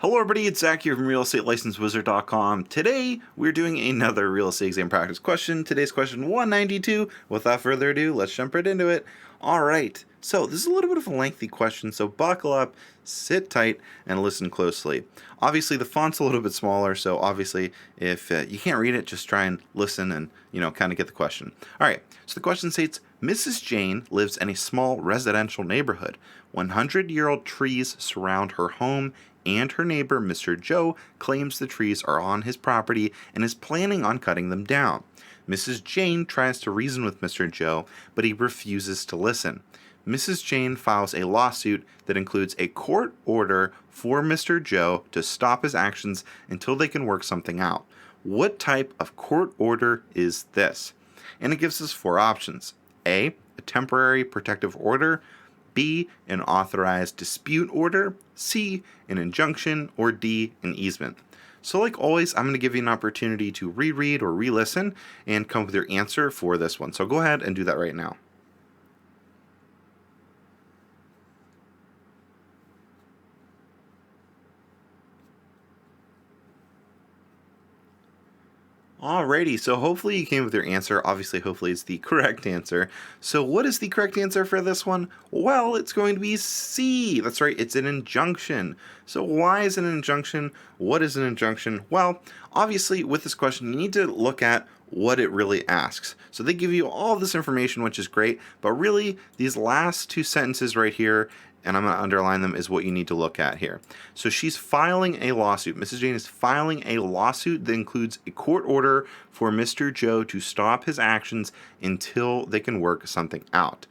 Hello everybody, it's Zach here from realestatelicensewizard.com. Today, we're doing another real estate exam practice question. Today's question 192. Without further ado, let's jump right into it. Alright, so this is a little bit of a lengthy question, so buckle up, sit tight, and listen closely. Obviously, the font's a little bit smaller, so obviously, if you can't read it, just try and listen and, kind of get the question. Alright, so the question states, Mrs. Jane lives in a small residential neighborhood. 100-year-old trees surround her home, and her neighbor, Mr. Joe, claims the trees are on his property and is planning on cutting them down. Mrs. Jane tries to reason with Mr. Joe, but he refuses to listen. Mrs. Jane files a lawsuit that includes a court order for Mr. Joe to stop his actions until they can work something out. What type of court order is this? And it gives us four options. A temporary protective order. B, an authorized dispute order, C, an injunction, or D, an easement. So like always, I'm going to give you an opportunity to reread or re-listen and come up with your answer for this one. So go ahead and do that right now. Alrighty, so hopefully you came with your answer. Obviously, hopefully it's the correct answer. So what is the correct answer for this one? Well, it's going to be C. That's right, it's an injunction. So why is it an injunction? What is an injunction? Well, obviously with this question, you need to look at what it really asks. So they give you all this information, which is great, but really these last two sentences right here, and I'm going to underline them, is what you need to look at here. So she's filing a lawsuit. Mrs. Jane is filing a lawsuit that includes a court order for Mr. Joe to stop his actions until they can work something out.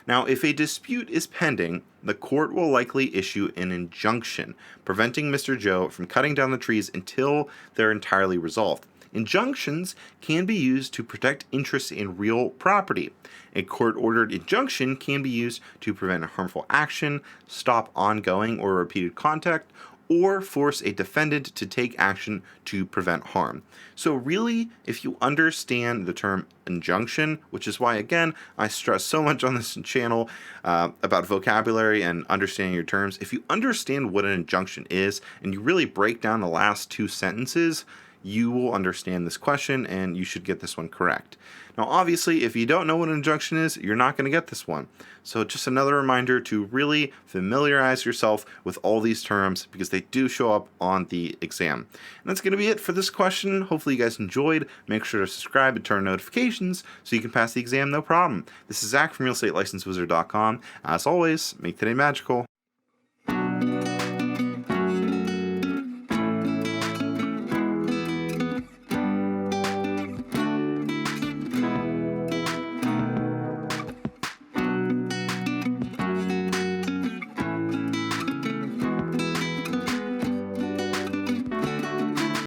Now, if a dispute is pending, the court will likely issue an injunction, preventing Mr. Joe from cutting down the trees until they're entirely resolved. Injunctions can be used to protect interests in real property. A court-ordered injunction can be used to prevent harmful action, stop ongoing or repeated contact, or force a defendant to take action to prevent harm. So really, if you understand the term injunction, which is why, again, I stress so much on this channel about vocabulary and understanding your terms, if you understand what an injunction is and you really break down the last two sentences, you will understand this question and you should get this one correct. Now, obviously, if you don't know what an injunction is, you're not going to get this one. So just another reminder to really familiarize yourself with all these terms because they do show up on the exam. And that's going to be it for this question. Hopefully you guys enjoyed. Make sure to subscribe and turn notifications so you can pass the exam no problem. This is Zach from realestatelicensewizard.com. As always, make today magical.